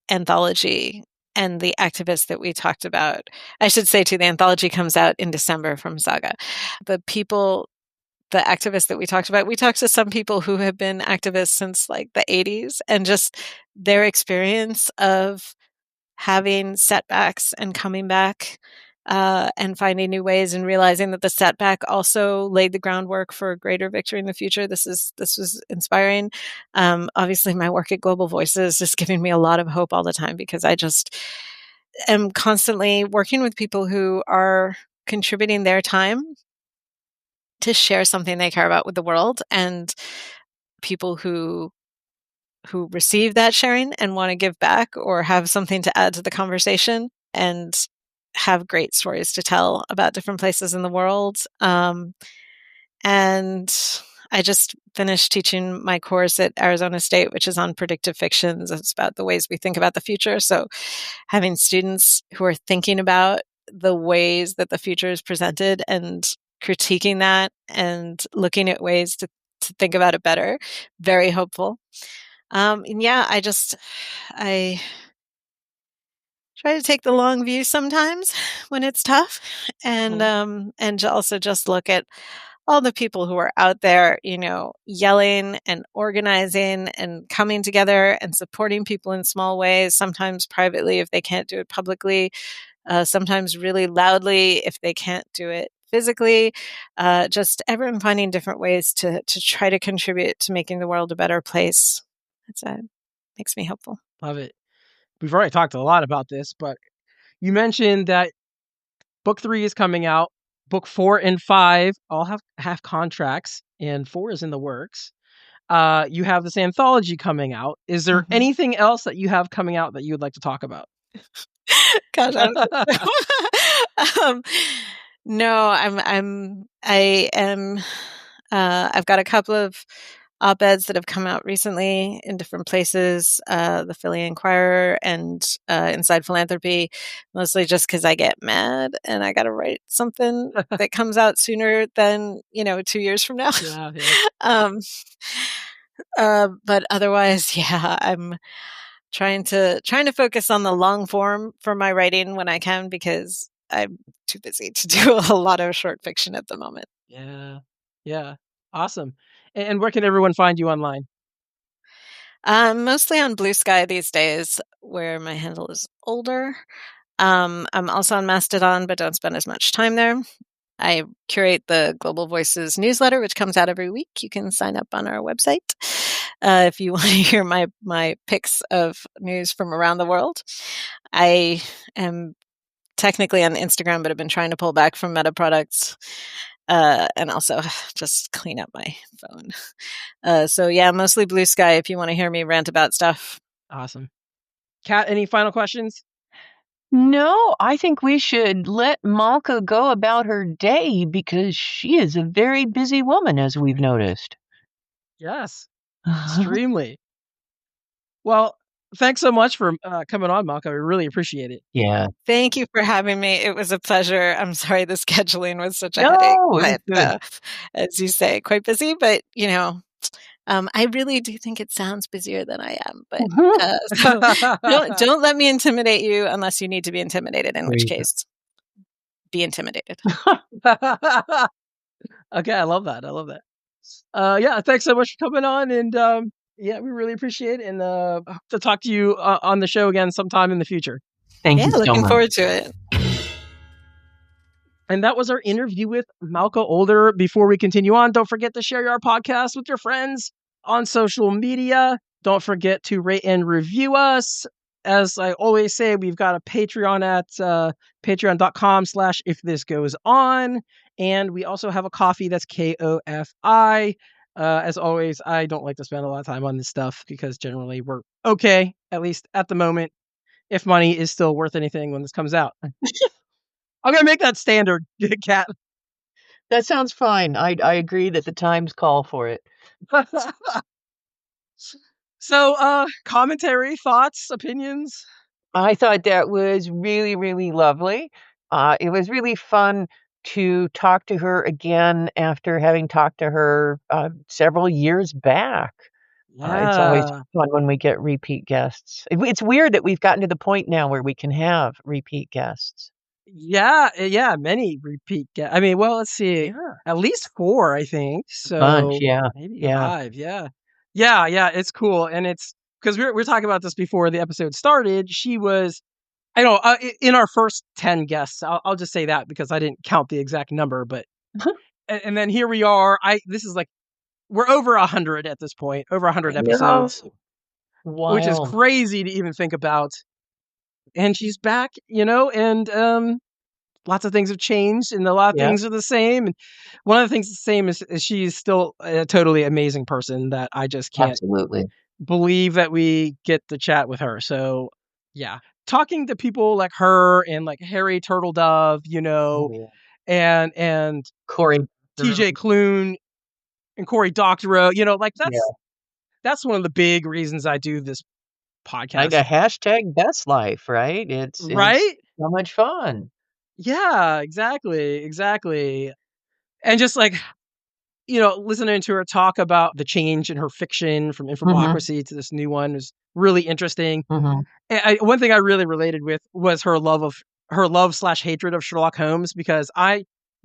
anthology and the activists that we talked about, I should say too, the anthology comes out in December from Saga. The activists that we talked about, we talked to some people who have been activists since like the 80s, and just their experience of having setbacks and coming back and finding new ways, and realizing that the setback also laid the groundwork for a greater victory in the future. This was inspiring. Obviously, my work at Global Voices is giving me a lot of hope all the time, because I just am constantly working with people who are contributing their time to share something they care about with the world, and people who receive that sharing and want to give back or have something to add to the conversation and have great stories to tell about different places in the world. And I just finished teaching my course at Arizona State, which is on predictive fictions. It's about the ways we think about the future. So having students who are thinking about the ways that the future is presented and critiquing that and looking at ways to think about it better, very hopeful. And yeah, I try to take the long view sometimes when it's tough, and to also just look at all the people who are out there, yelling and organizing and coming together and supporting people in small ways, sometimes privately if they can't do it publicly, sometimes really loudly if they can't do it physically. Just everyone finding different ways to try to contribute to making the world a better place. That's makes me hopeful. Love it. We've already talked a lot about this, but you mentioned that book 3 is coming out. Book 4 and 5 all have contracts, and 4 is in the works. You have this anthology coming out. Is there anything else that you have coming out that you would like to talk about? Gosh, no, I am. I've got a couple of op-eds that have come out recently in different places, the Philly Inquirer and Inside Philanthropy, mostly just because I get mad and I got to write something that comes out sooner than 2 years from now. Yeah. But otherwise, yeah, I'm trying to focus on the long form for my writing when I can, because I'm too busy to do a lot of short fiction at the moment. Yeah. Awesome. And where can everyone find you online? Mostly on Blue Sky these days, where my handle is Older. I'm also on Mastodon, but don't spend as much time there. I curate the Global Voices newsletter, which comes out every week. You can sign up on our website if you want to hear my picks of news from around the world. I am technically on Instagram, but I've been trying to pull back from Meta products and also just clean up my phone. So yeah, mostly Blue Sky if you want to hear me rant about stuff. Awesome. Kat, any final questions? No, I think we should let Malka go about her day, because she is a very busy woman, as we've noticed. Yes, extremely. Well, thanks so much for coming on, Malka. We really appreciate it. Yeah. Thank you for having me. It was a pleasure. I'm sorry the scheduling was such a headache. But, as you say, quite busy. But, I really do think it sounds busier than I am. But so don't let me intimidate you unless you need to be intimidated, in which case, be intimidated. Okay, I love that. Yeah, thanks so much for coming on. And yeah, we really appreciate it. And hope to talk to you on the show again sometime in the future. Thank you so much. Looking forward to it. And that was our interview with Malka Older. Before we continue on, don't forget to share our podcast with your friends on social media. Don't forget to rate and review us. As I always say, we've got a Patreon at patreon.com/ifthisgoeson. And we also have a Ko-fi, that's Ko-fi. As always, I don't like to spend a lot of time on this stuff because generally we're okay, at least at the moment, if money is still worth anything when this comes out. I'm going to make that standard, Kat. That sounds fine. I agree that the times call for it. So, commentary, thoughts, opinions? I thought that was really, really lovely. It was really fun to talk to her again after having talked to her several years back. It's always Yeah. fun when we get repeat guests. It's weird that we've gotten to the point now where we can have repeat guests. Yeah, many repeat I mean, well, let's see. Yeah. At least 4, I think. Bunch, So yeah. maybe Yeah. 5, yeah. Yeah, it's cool, and it's 'cause we're talking about this before the episode started. She was I know, in our first 10 guests, I'll just say that because I didn't count the exact number, but and then here we are. This is like we're over 100 at this point, over 100 I know. episodes, which is Wild. crazy to even think about. And she's back, and lots of things have changed and a lot of Yeah. things are the same. And one of the things the same is she's still a totally amazing person that I just can't Absolutely. believe that we get to chat with her. So yeah, talking to people like her and like Harry Turtledove, Oh, yeah. and Corey. TJ Klune and Cory Doctorow, like Yeah. that's one of the big reasons I do this Like podcast. a hashtag best life, right? It's Right? so much fun. Yeah, exactly. And just like, listening to her talk about the change in her fiction from Mhm. infobocracy to this new one was really interesting. Mhm. And one thing I really related with was her love/hatred of Sherlock Holmes, because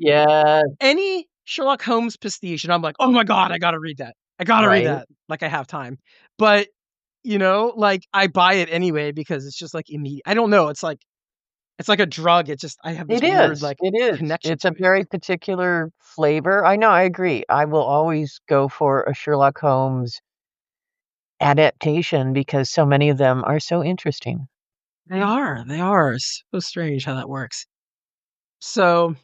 Yeah, any Sherlock Holmes pastiche, and I'm like, oh my God, I gotta read that. I gotta read right. that. Like I have time. But, like I buy it anyway because it's just like immediate. I don't know. It's like a drug. I have this It weird is. like It is. connection It's to a it. very particular flavor. I know, I agree. I will always go for a Sherlock Holmes adaptation because so many of them are so interesting. They are. It's so strange how that works. So,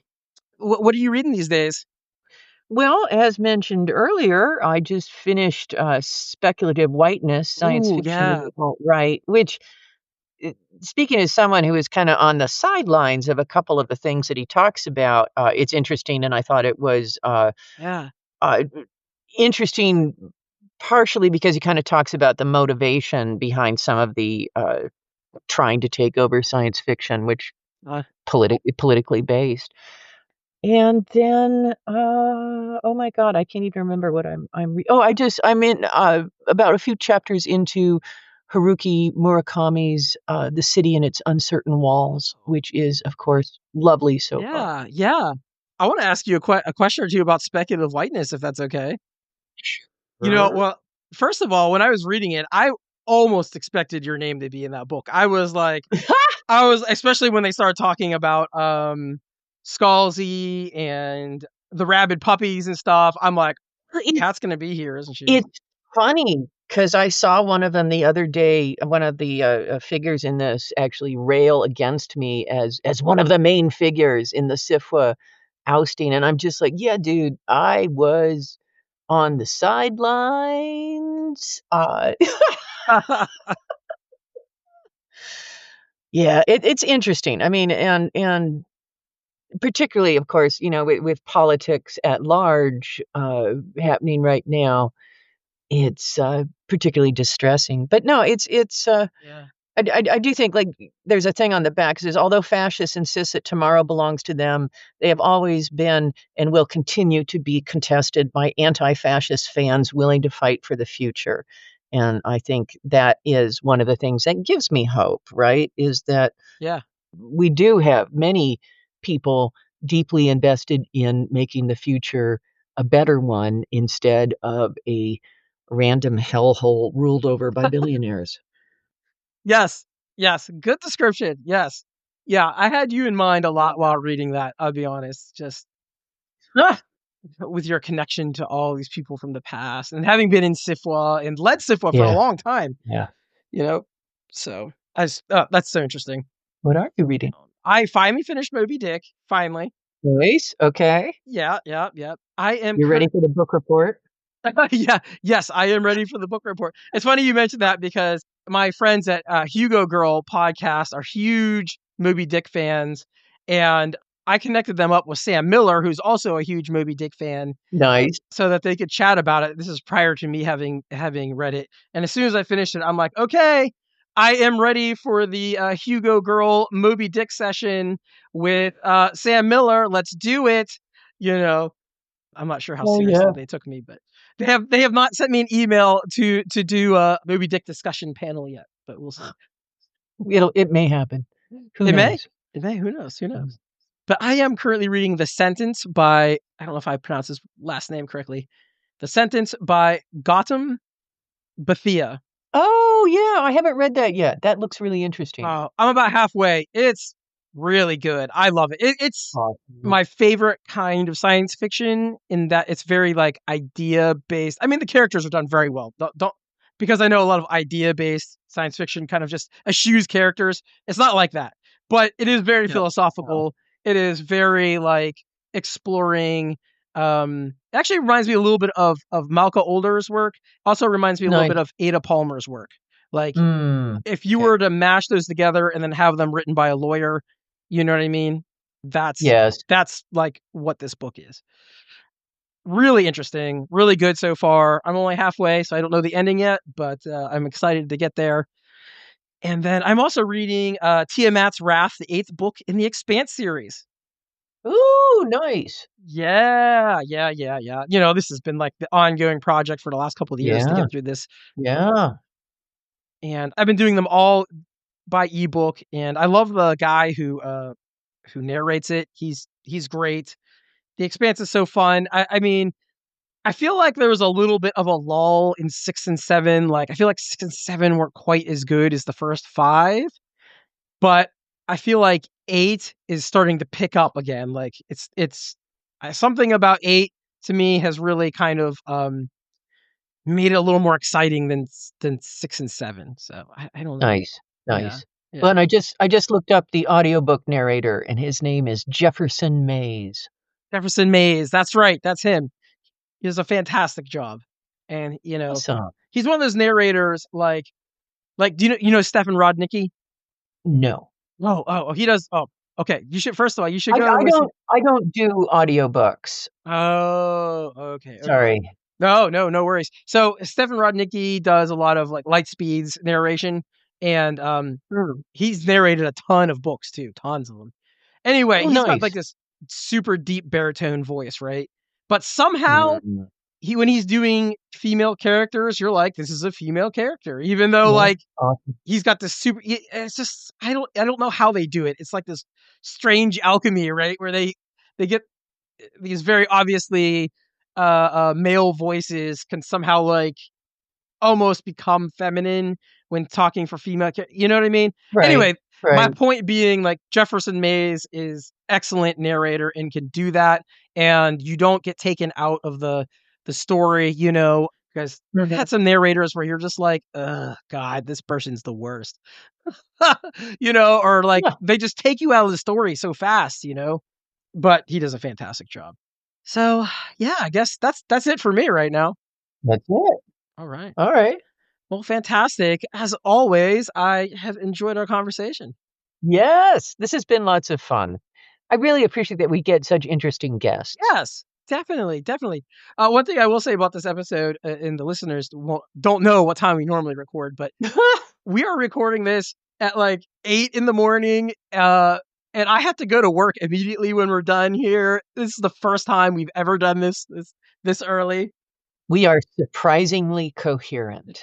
what are you reading these days? Well, as mentioned earlier, I just finished Speculative Whiteness, Science Ooh, Fiction in yeah, the Alt-Right, which, speaking as someone who is kinda on the sidelines of a couple of the things that he talks about, it's interesting, and I thought it was, yeah, uh, interesting partially because he kinda talks about the motivation behind some of the, trying to take over science fiction, which uh, politically based. And then, oh my god, I can't even remember what I'm in, about a few chapters into Haruki Murakami's, The City and Its Uncertain Walls, which is, of course, lovely so far. yeah. I want to ask you a question or two about speculative whiteness, if that's okay. Sure. Well, first of all, when I was reading it, I almost expected your name to be in that book. I was especially when they started talking about Scalzi and the rabid puppies and stuff. I'm like, It's Kat's gonna be here, isn't she? it's funny because I saw one of them the other day, one of the, figures in this actually rail against me as one of the main figures in the Sifwa ousting, and I'm just like, "Yeah, dude, I was on the sidelines." Yeah, it's interesting. I mean, and particularly, of course, with politics at large, happening right now, it's, particularly distressing. But no, Yeah. I do think, like, there's a thing on the back that says, "Although fascists insist that tomorrow belongs to them, they have always been and will continue to be contested by anti-fascist fans willing to fight for the future." And I think that is one of the things that gives me hope, right? Is that Yeah. we do have many people deeply invested in making the future a better one instead of a random hellhole ruled over by billionaires. Yes. Yes. Good description. Yes. Yeah, I had you in mind a lot while reading that, I'll be honest, just Ah, with your connection to all these people from the past and having been in SIFWA and led SIFWA for a yeah, long time, yeah. you know? So, that's so interesting. What are you reading? I finally finished Moby Dick, finally. Nice, okay. Yeah. I am You ready for the book report? Yeah, yes, I am ready for the book report. It's funny you mentioned that because my friends at Hugo Girl podcast are huge Moby Dick fans, and I connected them up with Sam Miller, who's also a huge Moby Dick fan, Nice. so that they could chat about it. This is prior to me having read it, and as soon as I finished it, I'm like, okay, I am ready for the Hugo Girl Moby Dick session with Sam Miller. Let's do it. I'm not sure how seriously they took me, but they have not sent me an email to do a Moby Dick discussion panel yet. But we'll see. It may happen. Who knows? It may. Who knows? But I am currently reading The Sentence by, I don't know if I pronounced his last name correctly, The Sentence by Gautam Bhatia. Oh, yeah. I haven't read that yet. That looks really interesting. I'm about halfway. It's really good. I love it. It's my favorite kind of science fiction in that it's very like idea-based. I mean, the characters are done very well. Don't because I know a lot of idea-based science fiction kind of just eschews characters. It's not like that. But it is very philosophical. It is very like exploring. It actually reminds me a little bit of Malka Older's work. Also reminds me a little bit of Ada Palmer's work. Like if you were to mash those together and then have them written by a lawyer, you know what I mean? That's like what this book is. Really interesting, really good so far. I'm only halfway, so I don't know the ending yet, but I'm excited to get there. And then I'm also reading Tiamat's Wrath, the 8th book in the Expanse series. Ooh, nice. Yeah. This has been like the ongoing project for the last couple of years to get through this. Yeah. And I've been doing them all by ebook, and I love the guy who narrates it. He's great. The Expanse is so fun. I mean, I feel like there was a little bit of a lull in 6 and 7. Like, I feel like 6 and 7 weren't quite as good as the first 5, but I feel like 8 is starting to pick up again. Like, it's something about 8 to me has really kind of made it a little more exciting than 6 and 7. So I don't know. Nice. Yeah. Well, and I just looked up the audiobook narrator, and his name is Jefferson Mays. Jefferson Mays. That's right. That's him. He does a fantastic job. And, Awesome. He's one of those narrators like do you know Stefan Rodnicki? No. Oh, he does. Oh, okay. You should go. I don't do audiobooks. Oh, okay. Sorry. No worries. So Stefan Rodnicki does a lot of like Lightspeed's narration, and he's narrated a ton of books too, tons of them. Anyway, he's got like this super deep baritone voice, right? But somehow when he's doing female characters, you're like, this is a female character, even though he's got this super. It's just I don't know how they do it. It's like this strange alchemy, right? Where they get these very obviously male voices can somehow like almost become feminine when talking for female. You know what I mean? Right, anyway, right. My point being, like, Jefferson Mays is excellent narrator and can do that, and you don't get taken out of the story, because I've had some narrators where you're just like, ugh, God, this person's the worst. Or like they just take you out of the story so fast, but he does a fantastic job. So yeah, I guess that's it for me right now. That's it. All right. Well, fantastic. As always, I have enjoyed our conversation. Yes, this has been lots of fun. I really appreciate that we get such interesting guests. Yes, definitely. One thing I will say about this episode, and the listeners don't know what time we normally record, but we are recording this at like 8 in the morning, and I have to go to work immediately when we're done here. This is the first time we've ever done this early. We are surprisingly coherent.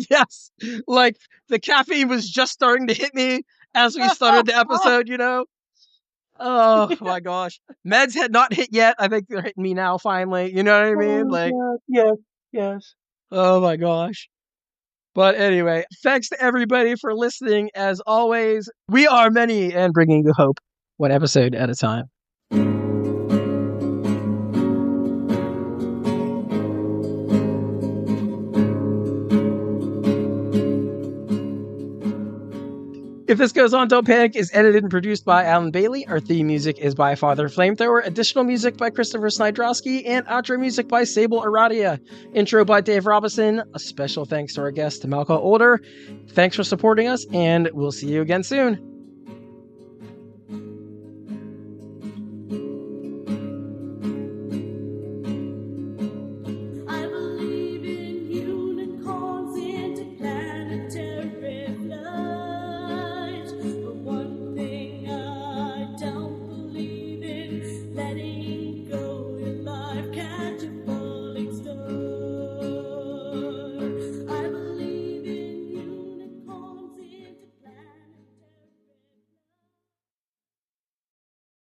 Yes. Like the caffeine was just starting to hit me as we started the episode, Oh my gosh. Meds had not hit yet. I think they're hitting me now finally. You know what I mean? Like, yes. Oh my gosh. But anyway, thanks to everybody for listening. As always, we are many and bringing you hope one episode at a time. If This Goes On, Don't Panic is edited and produced by Alan Bailey. Our theme music is by Father Flamethrower. Additional music by Christopher Snydrowski. And outro music by Sable Aradia. Intro by Dave Robinson. A special thanks to our guest, Malka Older. Thanks for supporting us, and we'll see you again soon.